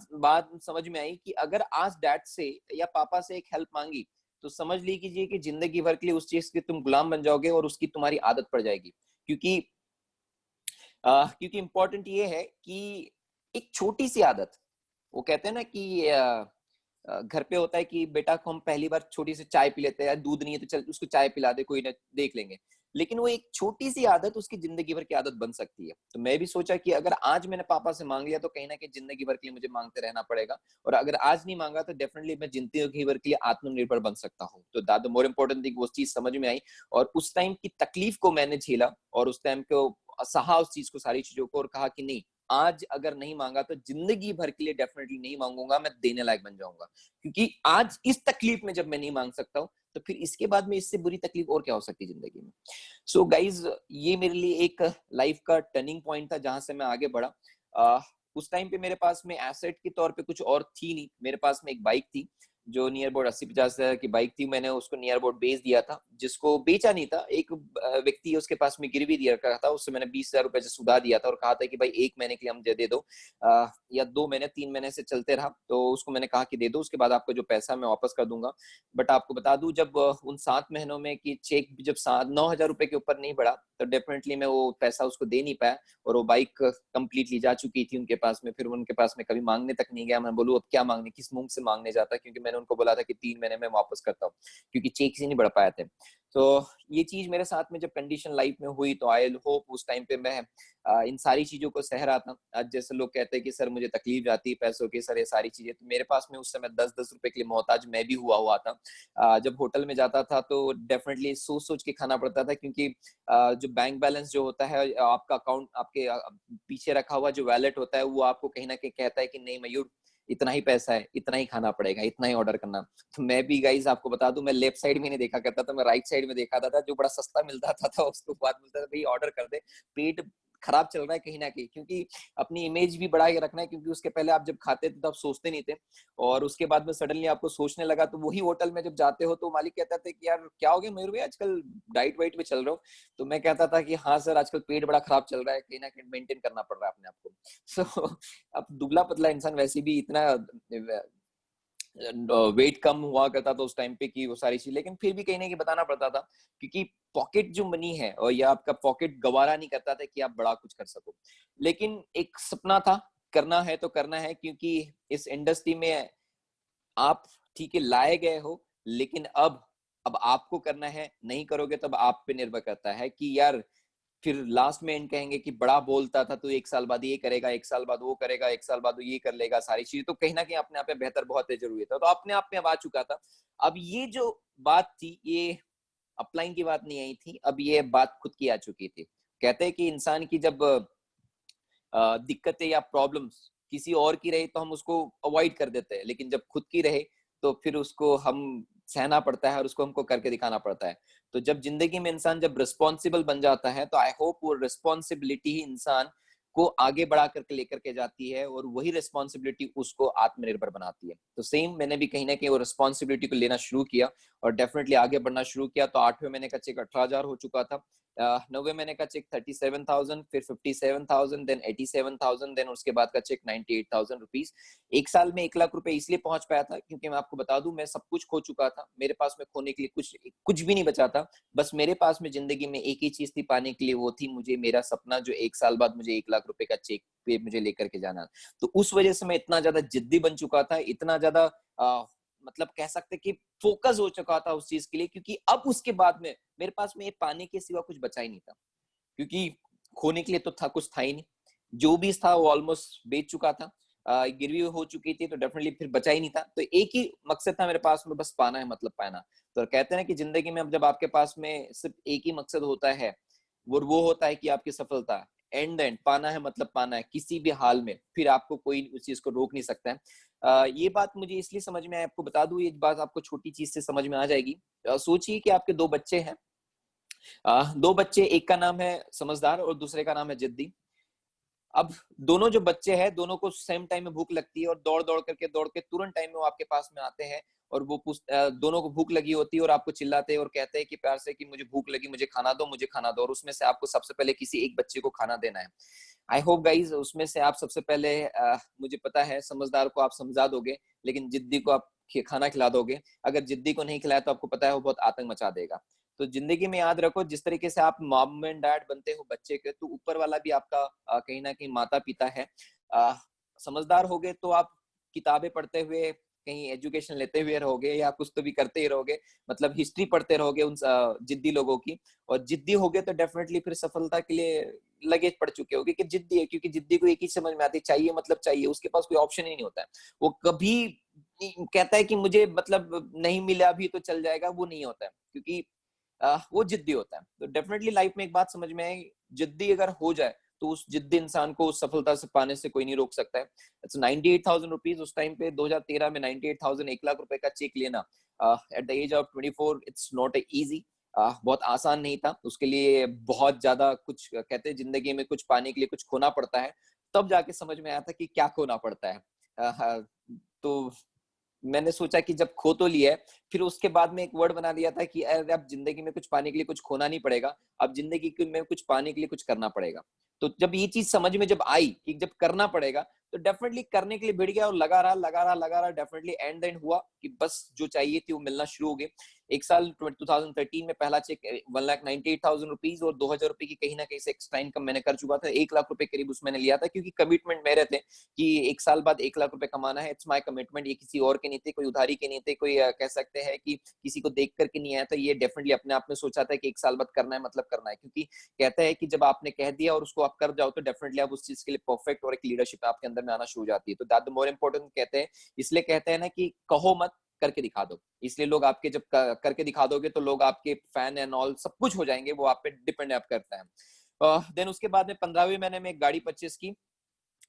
समझ में आई कि अगर आज डैड से या पापा से एक हेल्प मांगी तो समझ लीजिए कि जिंदगी भर के लिए उस चीज के तुम गुलाम बन जाओगे और उसकी तुम्हारी आदत पड़ जाएगी। क्योंकि इम्पोर्टेंट ये है कि एक छोटी सी आदत, वो कहते हैं ना कि घर पे होता है कि बेटा को हम पहली बार छोटी सी चाय पी लेते हैं, दूध नहीं है तो चल उसको चाय पिला दे, कोई ना देख लेंगे। लेकिन वो एक छोटी सी आदत उसकी जिंदगी भर की आदत बन सकती है। तो मैं भी सोचा कि अगर आज मैंने पापा से मांग लिया तो कहीं ना कहीं जिंदगी भर के लिए मुझे मांगते रहना पड़ेगा। और अगर आज नहीं मांगा तो डेफिनेटली मैं जिंदगी भर के लिए आत्मनिर्भर बन सकता हूँ। तो that the more important thing, वो चीज समझ में आई। और उस टाइम की तकलीफ को मैंने झेला और उस टाइम को सहा, उस चीज को, सारी चीजों को, और कहा कि नहीं, आज अगर नहीं मांगा तो जिंदगी भर के लिए डेफिनेटली नहीं मांगूंगा, मैं देने लायक बन जाऊंगा। क्योंकि आज इस तकलीफ में जब मैं नहीं मांग सकता हूं तो फिर इसके बाद में इससे बुरी तकलीफ और क्या हो सकती है जिंदगी में। सो गाइज, ये मेरे लिए एक लाइफ का टर्निंग पॉइंट था जहां से मैं आगे बढ़ा। उस टाइम पे मेरे पास में एसेट के तौर पे कुछ और थी नहीं। मेरे पास में एक बाइक थी जो नियर अबाउट 80-50 हजार की बाइक थी। मैंने उसको नियर अबाउट बेच दिया था, जिसको बेचा नहीं था, एक व्यक्ति उसके पास में गिरवी दिया रखा था। उससे मैंने 20,000 रुपए से सुधा दिया था और कहा था कि भाई 1 महीने के लिए हम दे दो, या 2 महीने 3 महीने से चलते रहा तो उसको मैंने कहा कि दे दो, उसके बाद आपका जो पैसा मैं वापस कर दूंगा। बट आपको बता दूं, जब उन 7 महीनों में कि चेक जब 9,000 रुपए के ऊपर नहीं बढ़ा तो डेफिनेटली मैं वो पैसा उसको दे नहीं पाया। और वो बाइक कंप्लीटली जा चुकी थी उनके पास में। फिर उनके पास में कभी मांगने तक नहीं गया। मैं बोलूँ अब क्या मांगने, किस मुंह से मांगने जाता, क्योंकि मैंने उनको बोला था कि 3 महीने में वापस करता हूँ, क्योंकि चेक से नहीं बढ़ पाए थे। तो ये चीज मेरे साथ में जब कंडीशन लाइफ में हुई तो आई होप उस टाइम पे मैं इन सारी चीजों को सह रहा था। आज जैसे लोग कहते हैं कि सर मुझे तकलीफ जाती है पैसों की, सर ये सारी चीजें, तो मेरे पास में उस समय 10-10 रुपए के लिए मोहताज मैं भी हुआ था। जब होटल में जाता था तो डेफिनेटली सोच सोच के खाना पड़ता था, क्योंकि जो बैंक बैलेंस जो होता है, आपका अकाउंट आपके पीछे रखा हुआ जो वैलेट होता है, वो आपको कहीं ना कहीं कहता है कि नहीं मयूर, इतना ही पैसा है, इतना ही खाना पड़ेगा, इतना ही ऑर्डर करना। तो मैं भी गाइस आपको बता दूं, मैं लेफ्ट साइड में नहीं देखा करता था, मैं राइट साइड में देखा था। जो बड़ा सस्ता मिलता था उसको बात मिलता था, भाई ऑर्डर कर दे, पेट खराब चल रहा है कहीं ना कहीं, क्योंकि अपनी इमेज भी बढ़ा के रखना है। क्योंकि उसके पहले आप जब खाते थे तो आप सोचते नहीं थे, और उसके बाद में सडनली आपको सोचने लगा। तो वही होटल में जब जाते हो तो मालिक कहता था कि यार क्या हो गया मयूर भाई, आजकल डाइट वाइट पे चल रहे हो? तो मैं कहता था कि हाँ सर, आजकल पेट बड़ा खराब चल रहा है, कहीं ना कहीं मेंटेन करना पड़ रहा है अपने आप को। सो अब दुबला पतला इंसान वैसे भी इतना वेट कम हुआ करता था उस टाइम पे कि वो सारी चीज, लेकिन फिर भी कहीं ना कहीं बताना पड़ता था, क्योंकि पॉकेट जो मनी है और या आपका पॉकेट गवारा नहीं करता था कि आप बड़ा कुछ कर सको। लेकिन एक सपना था, करना है तो करना है, क्योंकि इस इंडस्ट्री में आप ठीक है लाए गए हो, लेकिन अब आपको करना है। नहीं करोगे तब आप पे निर्भर करता है कि यार फिर लास्ट में एंड कहेंगे कि बड़ा बोलता था तो 1 साल बाद ये करेगा, 1 साल बाद वो करेगा, 1 साल बाद वो ये कर लेगा, सारी चीजें। तो कहीं ना कहीं अपने आप में बेहतर बहुत जरूरी था, तो अपने आप में अब आ चुका था। अब ये जो बात थी, ये अपलाइन की बात नहीं आई थी, अब ये बात खुद की आ चुकी थी। कहते हैं कि इंसान की जब दिक्कतें या प्रॉब्लम्स किसी और की रहे तो हम उसको अवॉइड कर देते हैं, लेकिन जब खुद की रहे तो फिर उसको हम सहना पड़ता है और उसको हमको करके दिखाना पड़ता है। तो जब जिंदगी में इंसान जब रिस्पॉन्सिबल बन जाता है तो आई होप वो रिस्पॉन्सिबिलिटी ही इंसान को आगे बढ़ा करके लेकर के जाती है, और वही रिस्पॉन्सिबिलिटी उसको आत्मनिर्भर बनाती है। तो सेम मैंने भी कहीं ना कहीं वो रिस्पॉन्सिबिलिटी को लेना शुरू किया, और डेफिनेटली आगे बढ़ना शुरू किया। तो 8वें महीने का चेक 18,000 हो चुका था, 9वें महीने का चेक 37,000, फिर 57,000, देन 87,000, देन उसके बाद का चेक 98,000 रुपीज। एक साल में 1 लाख रुपए इसलिए पहुंच पाया था क्योंकि मैं आपको बता दूं, मैं सब कुछ खो चुका था, मेरे पास में खोने के लिए कुछ कुछ भी नहीं बचा था। बस मेरे पास में जिंदगी में एक ही चीज थी पाने के लिए, वो थी मुझे मेरा सपना, जो 1 साल बाद मुझे 1 लाख रुपए का चेक पे मुझे लेकर के जाना। तो उस वजह से मैं इतना ज्यादा जिद्दी बन चुका था, इतना ज्यादा मतलब कह सकते कि फोकस हो चुका था उस चीज के लिए, क्योंकि अब उसके बाद में मेरे पास में ये पाने के सिवा कुछ बचा ही नहीं था, क्योंकि खोने के लिए तो था कुछ था ही नहीं, जो भी था वो ऑलमोस्ट बेच चुका था, गिरवी हो चुकी थी, तो डेफिनेटली फिर बचा ही नहीं था। तो एक ही मकसद था मेरे पास में, बस पाना है, मतलब पाना। तो कहते हैं ना कि जिंदगी में अब जब आपके पास में सिर्फ एक ही मकसद होता है, वो होता है कि आपकी सफलता, एंड पाना है, मतलब पाना है किसी भी हाल में, फिर आपको कोई उस चीज को रोक नहीं सकता है। ये बात मुझे इसलिए समझ में आया, आपको बता दूं, ये बात आपको छोटी चीज से समझ में आ जाएगी। सोचिए कि आपके 2 बच्चे हैं, 2 बच्चे, एक का नाम है समझदार और दूसरे का नाम है जिद्दी। अब दोनों जो बच्चे हैं, दोनों को सेम टाइम में भूख लगती है, और दौड़ के तुरंत टाइम में वो आपके पास में आते हैं, और वो दोनों को भूख लगी होती है, और आपको चिल्लाते हैं और कहते हैं कि प्यार से कि मुझे भूख लगी, मुझे खाना दो, मुझे खाना दो, और उसमें से आपको सबसे पहले किसी एक बच्चे को खाना देना है। आई होप गाइज उसमें से आप सबसे पहले मुझे पता है समझदार को आप समझा दोगे, लेकिन जिद्दी को आप खाना खिला दोगे। अगर जिद्दी को नहीं खिलाया तो आपको पता है वो बहुत आतंक मचा देगा। तो जिंदगी में याद रखो, जिस तरीके से आप मॉम एंड डैड बनते हो बच्चे के, तो ऊपर वाला भी आपका कहीं ना कहीं माता पिता है। समझदार हो गए तो आप किताबें पढ़ते हुए, कहीं एजुकेशन लेते हुए रहोगे, या कुछ तो भी करते ही रहोगे, मतलब हिस्ट्री पढ़ते रहोगे उन जिद्दी लोगों की। और जिद्दी हो गए तो डेफिनेटली फिर सफलता के लिए लगे पड़ चुके होगे कि जिद्दी है, क्योंकि जिद्दी को एक ही समझ में आती, चाहिए मतलब चाहिए, उसके पास कोई ऑप्शन ही नहीं होता है। वो कभी कहता है कि मुझे मतलब नहीं मिला अभी तो चल जाएगा, वो नहीं होता है, क्योंकि वो जिद्दी होता है। तो डेफिनेटली लाइफ में एक बात समझ में आए, जिद्दी अगर हो जाए तो उस जिद्दी इंसान को उस सफलता से पाने से कोई नहीं रोक सकता है। इट्स 98,000 रुपीज उस टाइम पे 2013 में, 98,000, 1 लाख रुपए का चेक लेना at the age of 24, it's not easy. बहुत आसान नहीं था, उसके लिए बहुत ज्यादा कुछ, कहते हैं जिंदगी में कुछ पाने के लिए कुछ खोना पड़ता है, तब जाके समझ में आया था कि क्या खोना पड़ता है। तो मैंने सोचा कि जब खो तो लिया है, फिर उसके बाद में एक वर्ड बना दिया था कि अरे अब जिंदगी में कुछ पाने के लिए कुछ खोना नहीं पड़ेगा, अब जिंदगी में कुछ पाने के लिए कुछ करना पड़ेगा। तो जब ये चीज समझ में जब आई कि जब करना पड़ेगा, तो डेफिनेटली करने के लिए भिड़ गया, और लगा रहा डेफिनेटली एंड देन हुआ कि बस जो चाहिए थी वो मिलना शुरू हो गई। एक साल 2013 में पहला चेक 1,98,000 रुपीज, और 2,000 रुपए की कहीं ना कहीं से एक्स्ट्रा इनकम मैंने कर चुका था, 1 लाख रुपए करीब उसमें लिया था, क्योंकि कमिटमेंट मेरे थे कि 1 साल बाद 1 लाख रुपए कमाना है। इट्स माय कमिटमेंट, ये किसी और के नहीं थे, कोई उधारी के नहीं थे, कोई कह सकते हैं कि किसी को देख करके नहीं आया था, ये डेफिनेटली अपने आप में सोचा था कि 1 साल बाद करना है, मतलब करना है, क्योंकि कहते हैं कि जब आपने कह दिया और उसको आप कर जाओ तो डेफिनेटली आप उस चीज के लिए परफेक्ट, और एक लीडरशिप आपके अंदर में आना शुरू हो जाती है। तो दैट द मोर इम्पोर्टेंट कहते हैं, इसलिए कहते हैं ना कि कहो मत, करके दिखा दो। इसलिए लोग आपके जब करके दिखा दोगे तो लोग आपके फैन एंड ऑल सब कुछ हो जाएंगे, वो आप पे डिपेंड आप करता है। देन उसके बाद में 15वें महीने में एक गाड़ी परचेस की,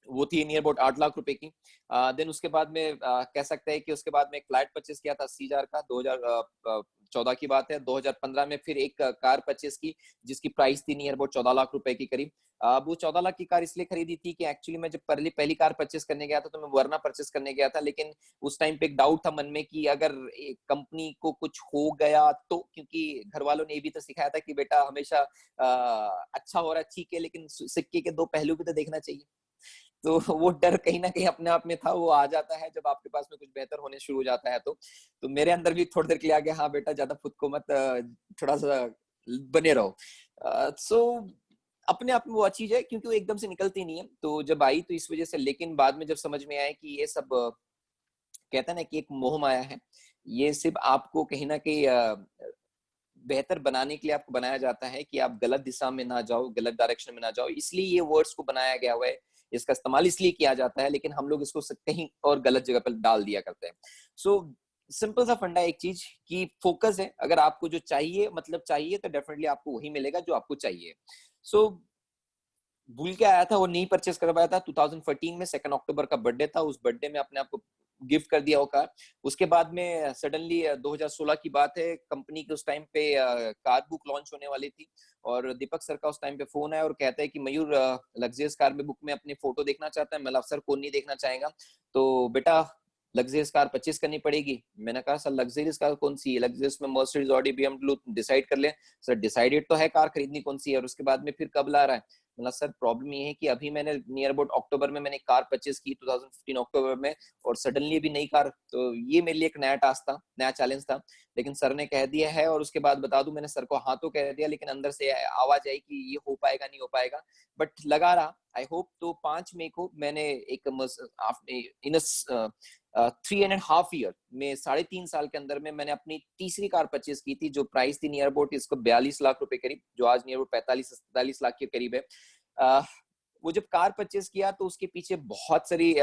वो थी नियर अबाउट 8 लाख रुपए की। देन उसके बाद में कह सकते हैं कि उसके बाद में एक फ्लैट परचेस किया था 80,000 का, 2014 की बात है। 2015 में फिर एक कार परचेस की, जिसकी प्राइस थी नियर अबाउट 14 लाख रुपए की करीब। वो 14 लाख की कार इसलिए खरीदी थी कि एक्चुअली मैं जब पहली कार परचेस करने गया था तो मैं वरना परचेस करने गया था, लेकिन उस टाइम पे एक डाउट था मन में कि अगर कंपनी को कुछ हो गया तो, क्योंकि घर वालों ने ये भी तो सिखाया था कि बेटा हमेशा अच्छा हो रहा है ठीक है, लेकिन सिक्के के 2 पहलू भी तो देखना चाहिए। तो वो डर कहीं ना कहीं अपने आप में था, वो आ जाता है जब आपके पास में कुछ बेहतर होने शुरू हो जाता है। तो मेरे अंदर भी थोड़ी देर के लिए आ गया, हाँ बेटा ज्यादा खुद को मत, थोड़ा सा बने रहो। सो अपने आप में वो अच्छी है, क्योंकि वो एकदम से निकलती नहीं है, तो जब आई तो इस वजह से। लेकिन बाद में जब समझ में आया कि ये सब कहता है ना कि एक मोह माया है, ये सिर्फ आपको कहीं ना कहीं बेहतर बनाने के लिए आपको बनाया जाता है कि आप गलत दिशा में ना जाओ, गलत डायरेक्शन में ना जाओ, इसलिए ये वर्ड्स को बनाया गया हुआ है, इसका इस्तेमाल इसलिए किया जाता है, लेकिन हम लोग इसको कहीं और गलत जगह पर डाल दिया करते हैं। सो सिंपल सा फंडा एक चीज कि फोकस है, अगर आपको जो चाहिए मतलब चाहिए, तो डेफिनेटली आपको वही मिलेगा जो आपको चाहिए। सो भूल के आया था, वो नहीं परचेस कर पाया था। 2014 में 2 अक्टूबर का बर्थडे था, उस बर्थडे में अपने आप को गिफ्ट कर दिया वो कार। उसके बाद में सडनली 2016 की बात है, कंपनी के उस टाइम पे कार बुक लॉन्च होने वाली थी, और दीपक सर का उस टाइम पे फोन आया और कहता है कि मयूर लग्जरियस कार में बुक में अपनी फोटो देखना चाहता है। मतलब सर कौन नहीं देखना चाहेगा, तो बेटा लग्जरियस कार परचेस करनी पड़ेगी। मैंने कहा सर लग्जरियस कार कौन सी है, लग्जरियस में मर्सिडीज ऑडी बीएमडब्ल्यू डिसाइड कर ले। सर डिसाइडेड तो है कार खरीदनी कौन सी है, और उसके बाद में फिर कब ला रहा है। मतलब सर प्रॉब्लम ये है कि अभी मैंने नियर अबाउट अक्टूबर में मैंने कार परचेस की 2015 अक्टूबर में, और सडनली अभी नई कार, तो ये मेरे लिए एक नया टास्क था, नया चैलेंज था। लेकिन सर ने कह दिया है, और उसके बाद बता दूं मैंने सर को हाँ तो कह दिया, लेकिन अंदर से आवाज आई कि ये हो पाएगा नहीं हो पाएगा, बट लगा रहा। आई होप तो 5 मई को मैंने एक इन 3.5 ईयर में, 3.5 साल के अंदर में मैंने अपनी तीसरी कार परचेस की थी, जो प्राइस थी नियर अबाउट इसको 42 लाख रुपए करीब, जो आज नियर अबाउट 45 लाख के करीब है। वो जब कार परचेस किया तो उसके पीछे बहुत सारी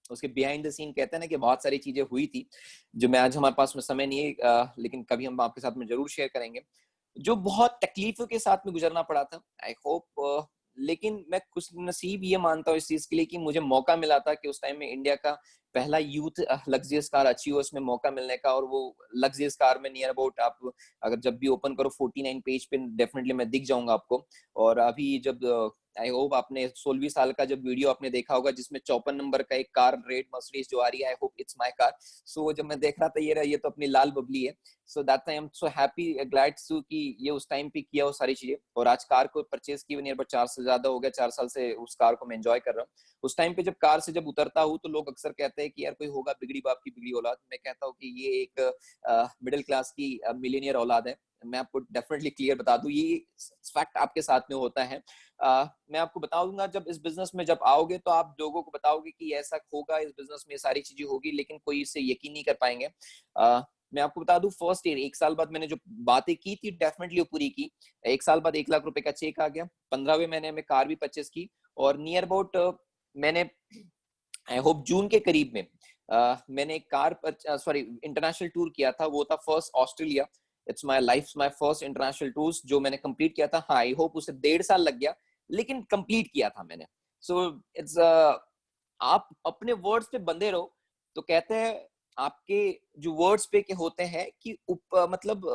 उसके बिहाइंड द सीन कहते हैं ना कि बहुत सारी चीजें हुई थी, जो मैं आज हमारे पास में समय नहीं है, लेकिन कभी हम आपके साथ में जरूर शेयर करेंगे, जो बहुत तकलीफों के साथ में गुजरना पड़ा था। आई होप, लेकिन मैं खुश नसीब ये मानता हूँ इस चीज के लिए कि मुझे मौका मिला था कि उस टाइम में इंडिया का पहला यूथ लग्जरियस कार अच्छी हो, उसमें मौका मिलने का। और वो लग्जरियस कार में नियर अबाउट आप अगर जब भी ओपन करो 49 पेज पे डेफिनेटली मैं दिख जाऊंगा आपको। और अभी जब आई होप आपने 16वीं साल का जब वीडियो आपने देखा होगा जिसमें 54 नंबर का एक कार रेड मर्सिडीज जो आ रही है, I hope it's my car. So जब मैं देख रहा था ये तो अपनी लाल बबली है। So that I am so happy glad to कि ये उस टाइम पे किया वो सारी चीजें, और आज कार को परचेज की नियर अबाउट 4 से ज्यादा हो गया, 4 साल से उस कार को मैं एंजॉय कर रहा हूँ। उस टाइम पे जब कार से जब उतरता हूँ तो लोग अक्सर कहते हैं कि यार कोई होगा बिगड़ी बाप की बिगड़ी औलाद। मैं कहता हूँ कि ये एक मिडिल क्लास की मिलीनियर औलाद है। मैं आपको डेफिनेटली क्लियर बता दूं, ये फैक्ट आपके साथ में होता है। मैं आपको बताऊंगा जब इस बिजनेस में जब आओगे तो आप लोगों को बताओगे कि ऐसा होगा इस बिजनेस में, ये सारी चीजें होगी, लेकिन कोई इसे यकीन नहीं कर पाएंगे। मैं आपको बता दूं फर्स्ट ईयर 1 साल बाद मैंने जो बातें की थी डेफिनेटली वो पूरी की। 1 साल बाद 1 लाख रुपए का चेक आ गया, 15वें महीने में कार भी परचेस की, और नियर अबाउट मैंने आई होप जून के करीब में मैंने एक कार सॉरी इंटरनेशनल टूर किया था, वो था first Australia. It's my life my first international tour जो मैंने कंप्लीट किया था। हाँ आई होप उसे 1.5 साल लग गया, लेकिन कंप्लीट किया था मैंने। सो इट्स आप अपने वर्ड्स पे बंधे रहो। तो कहते हैं आपके जो वर्ड्स पे के होते हैं कि मतलब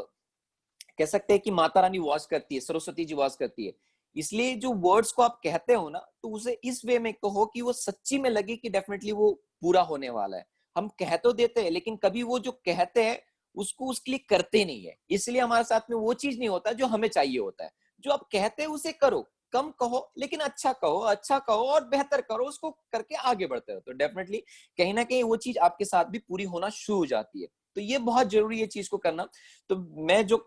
कह सकते हैं कि माता रानी वॉच करती है, सरस्वती जी वॉच करती है। इसलिए जो वर्ड्स को आप कहते हो ना, तो उसे इस वे में कहो कि वो सच्ची में लगे कि डेफिनेटली वो पूरा होने वाला है। हम कह तो देते हैं, लेकिन कभी वो जो कहते हैं उसको उसके लिए करते नहीं है, इसलिए हमारे साथ में वो चीज नहीं होता जो हमें चाहिए होता है। जो आप कहते हैं उसे करो, कम कहो लेकिन अच्छा कहो, अच्छा कहो और बेहतर करो, उसको करके आगे बढ़ते हो तो डेफिनेटली कहीं ना कहीं वो चीज आपके साथ भी पूरी होना शुरू हो जाती है। तो ये बहुत जरूरी है चीज को करना। तो मैं जो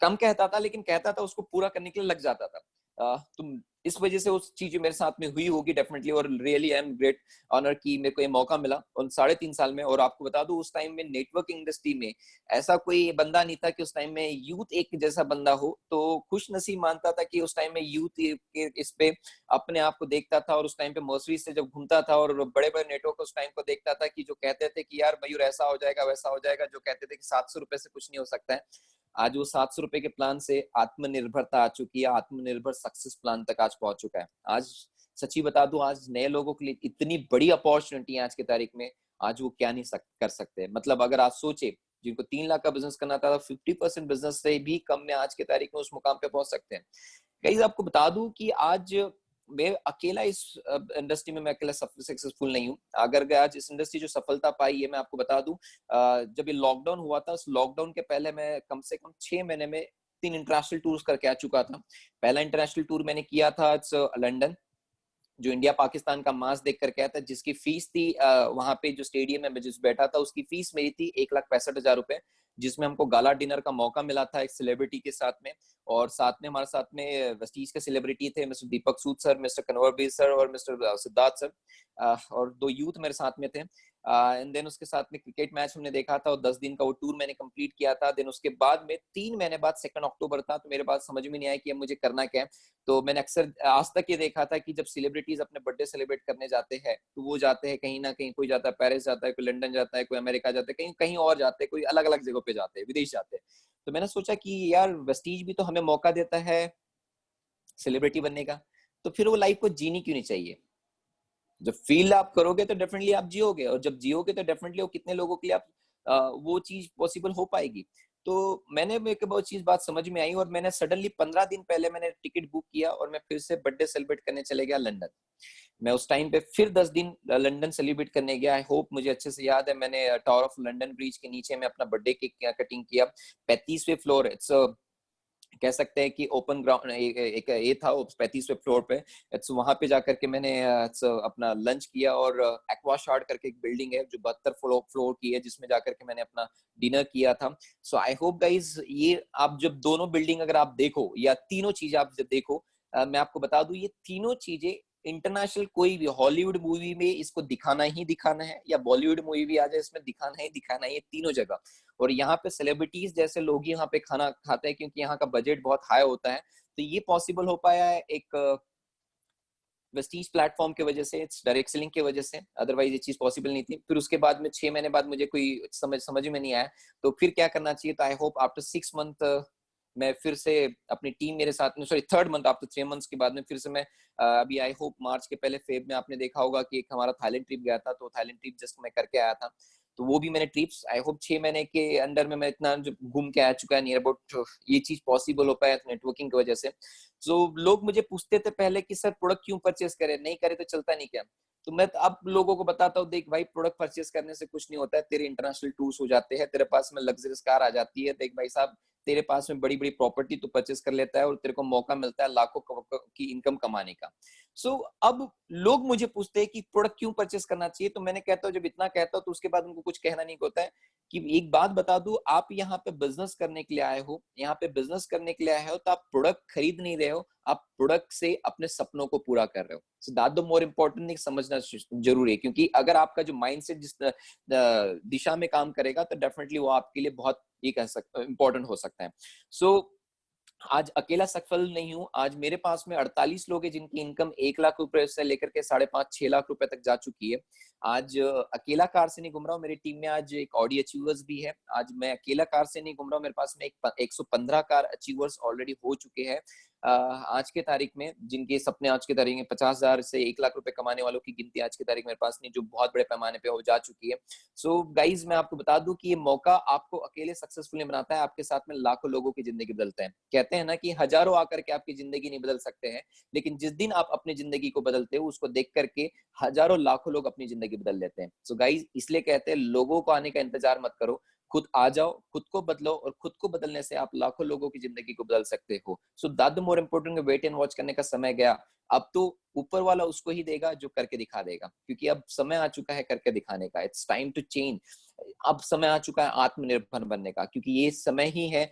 कम कहता था लेकिन कहता था उसको पूरा करने के लिए लग जाता था। तो इस वजह से उस चीज मेरे साथ में हुई होगी डेफिनेटली, और really I am great honour कि मेरे को ये मौका मिला उन 3.5 साल में। और आपको बता दूं उस टाइम में नेटवर्क इंडस्ट्री में ऐसा कोई बंदा नहीं था कि उस टाइम में यूथ एक जैसा बंदा हो। तो खुश नसीब मानता था कि उस टाइम में यूथ इस पे अपने आप को देखता था, और उस टाइम पे मर्सरीज से जब घूमता था और बड़े बड़े नेटवर्क उस टाइम को देखता था कि जो कहते थे कि यार मयूर ऐसा हो जाएगा वैसा हो जाएगा, जो कहते थे कि 700 रुपए से कुछ नहीं हो सकता है, आज वो 700 रुपए के प्लान से आत्मनिर्भरता आ चुकी है, आत्मनिर्भर सक्सेस प्लान तक आज पहुंच चुका है। आज सच्ची बता दूं आज नए लोगों के लिए इतनी बड़ी अपॉर्चुनिटी है आज की तारीख में, आज वो क्या नहीं कर सकते। मतलब अगर आप सोचे जिनको 3 लाख का बिजनेस करना था, 50% बिजनेस से भी कम में आज के तारीख में उस मुकाम पे पहुंच सकते हैं। गाइस आपको बता दूं कि आज मैं अकेला इस इंडस्ट्री में मैं अकेला सक्सेसफुल नहीं हूँ। अगर आज इस इंडस्ट्री जो सफलता पाई है मैं आपको बता दूं, जब ये लॉकडाउन हुआ था उस लॉकडाउन के पहले मैं कम से कम 6 महीने में 3 इंटरनेशनल टूर्स करके आ चुका था। पहला इंटरनेशनल टूर मैंने किया था लंदन, जो इंडिया पाकिस्तान का मैच देख कर गया था, जिसकी फीस थी वहां पे जो स्टेडियम में मैं जिस बैठा था उसकी फीस मेरी थी 1,65,000 रुपए, जिसमें हमको गाला डिनर का मौका मिला था एक सेलिब्रिटी के साथ में। और साथ में हमारे साथ में वेस्टीज के सेलिब्रिटी थे मिस्टर दीपक सूद सर, मिस्टर कन्वर सर और मिस्टर सिद्धार्थ सर, और 2 यूथ मेरे साथ में थे। एंड देन उसके साथ में क्रिकेट मैच हमने देखा था, और 10 दिन का वो टूर मैंने कंप्लीट किया था। देन उसके बाद में 3 महीने बाद 2 अक्टूबर था, तो मेरे पास समझ में नहीं आया कि अब मुझे करना क्या है। तो मैंने अक्सर आज तक ये देखा था कि जब सेलिब्रिटीज अपने बर्थडे सेलिब्रेट करने जाते हैं तो वो जाते हैं कहीं ना कहीं, कोई जाता है पेरिस जाता है, कोई लंदन जाता है, कोई अमेरिका जाता है, कहीं कहीं और जाते हैं, कोई अलग अलग जगहों पे जाते हैं, विदेश जाते हैं। तो मैंने सोचा कि यार वेस्टीज भी तो हमें मौका देता है सेलिब्रिटी बनने का, तो फिर वो लाइफ को जीनी क्यों नहीं चाहिए। जब फील आप करोगे तो डेफिनेटली आप जियोगे, और जब जियोगे तो डेफिनेटली वो कितने लोगों के लिए आप वो चीज पॉसिबल हो पाएगी। तो मैंने मेरे को बहुत चीज बात समझ में आई और मैंने सडनली 15 दिन पहले मैंने टिकट बुक किया और मैं फिर से बर्थडे सेलिब्रेट करने चले गया लंदन। मैं उस टाइम पे फिर 10 दिन लंदन सेलिब्रेट करने गया। आई होप मुझे अच्छे से याद है, मैंने टावर ऑफ लंदन ब्रिज के नीचे में अपना बर्थडे केक कटिंग किया। 35वें फ्लोर, इट्स कह सकते हैं कि ओपन ग्राउंड एक ये था 35वें फ्लोर पे। इट्स वहां पे जाकर के मैंने अपना लंच किया और एक्वा शार्ड करके एक बिल्डिंग है जो 72 फ्लोर की है, जिसमें जाकर के मैंने अपना डिनर किया था। सो आई होप गाइज, ये आप जब दोनों बिल्डिंग अगर आप देखो या तीनों चीजें आप जब देखो, मैं आपको बता दूं ये तीनों चीजें इंटरनेशनल कोई भी हॉलीवुड मूवी में इसको दिखाना ही दिखाना है, या बॉलीवुड मूवी भी आ जाए इसमें दिखाना ही दिखाना है, ये तीनों जगह। और यहाँ पे सेलिब्रिटीज जैसे लोग ही यहाँ पे खाना खाते हैं क्योंकि यहाँ का बजट बहुत हाई होता है। तो ये पॉसिबल हो पाया है एक वेस्टीज प्लेटफॉर्म की वजह से, इट्स डायरेक्ट सेलिंग की वजह से, अदरवाइज ये चीज पॉसिबल नहीं थी। फिर उसके बाद में 6 महीने बाद मुझे कोई समझ में नहीं आया तो फिर क्या करना चाहिए। तो आई होप आफ्टर 6 मंथ मैं फिर से अपनी टीम मेरे साथ में, sorry 3rd month, after 3 months के बाद में फिर से मैं अभी आई होप मार्च के पहले फेब में आपने देखा होगा कि एक हमारा थाईलैंड ट्रिप गया था, तो थाईलैंड ट्रिप जस्ट मैं करके आया था। तो वो भी मैंने ट्रिप्स आई होप 6 महीने के अंदर में मैं इतना घूम के आ चुका है नियर अबाउट। ये चीज पॉसिबल हो पाया नेटवर्किंग की वजह से। तो लोग मुझे पूछते थे पहले कि सर प्रोडक्ट क्यों परचेस करें, नहीं करे तो चलता नहीं क्या। तो मैं अब लोगों को बताता हूँ, देख भाई प्रोडक्ट परचेस करने से कुछ नहीं होता है, तेरे इंटरनेशनल टूर्स हो जाते हैं, तेरे पास में लग्जरियस कार आ जाती है, देख भाई साहब तेरे पास में बड़ी बड़ी प्रॉपर्टी तो परचेस कर लेता है और तेरे को मौका मिलता है लाखों की इनकम कमाने का। सो अब लोग मुझे पूछते हैं कि प्रोडक्ट क्यों परचेस करना चाहिए, तो मैंने कहता हूँ जब इतना कहता हूँ तो उसके बाद उनको कुछ कहना नहीं होता है कि एक बात बता दूं, आप यहाँ पे बिजनेस करने के लिए आए हो, यहाँ पे बिजनेस करने के लिए आए हो, तो आप प्रोडक्ट खरीद नहीं रहे हो, आप प्रोडक्ट से अपने सपनों को पूरा कर रहे हो। So that the more important thing समझना जरूरी है, क्योंकि अगर आपका जो माइंडसेट जिस दिशा में काम करेगा तो डेफिनेटली वो आपके लिए बहुत ये कह सकते इंपॉर्टेंट हो सकता है। सो आज अकेला सफल नहीं हूं, आज मेरे पास में 48 लोग हैं जिनकी इनकम 1 लाख रुपए से लेकर के 5.5-6 लाख रुपए तक जा चुकी है। आज अकेला कार से नहीं घूम रहा हूँ, मेरी टीम में आज एक ऑडी अचीवर्स भी है। आज मैं अकेला कार से नहीं घूम रहा हूँ, मेरे पास में 115 कार अचीवर्स ऑलरेडी हो चुके हैं आज के तारीख में, जिनके सपने आज के तारीख में 50,000 से 1 लाख रुपए कमाने वालों की गिनती आज की तारीख मेरे पास नहीं, जो बहुत बड़े पैमाने पे हो जा चुकी है। सो गाइज मैं आपको बता दूं कि ये मौका आपको अकेले सक्सेसफुल नहीं बनाता है, आपके साथ में लाखों लोगों की जिंदगी बदलते हैं। कहते हैं ना कि हजारों आकर के आपकी जिंदगी नहीं बदल सकते हैं, लेकिन जिस दिन आप अपनी जिंदगी को बदलते हो उसको देख करके हजारों लाखों लोग अपनी जिंदगी बदल लेते हैं। सो गाइज इसलिए कहते हैं लोगों को आने का इंतजार मत करो, खुद आ जाओ, खुद को बदलो, और खुद को बदलने से आप लाखों लोगों की जिंदगी को बदल सकते हो। So that the more important, wait and watch करने का समय गया। अब तो ऊपर वाला उसको ही देगा जो करके दिखा देगा, क्योंकि अब समय आ चुका है करके दिखाने का। It's time to change. अब समय आ चुका है आत्मनिर्भर बनने का, क्योंकि ये समय ही है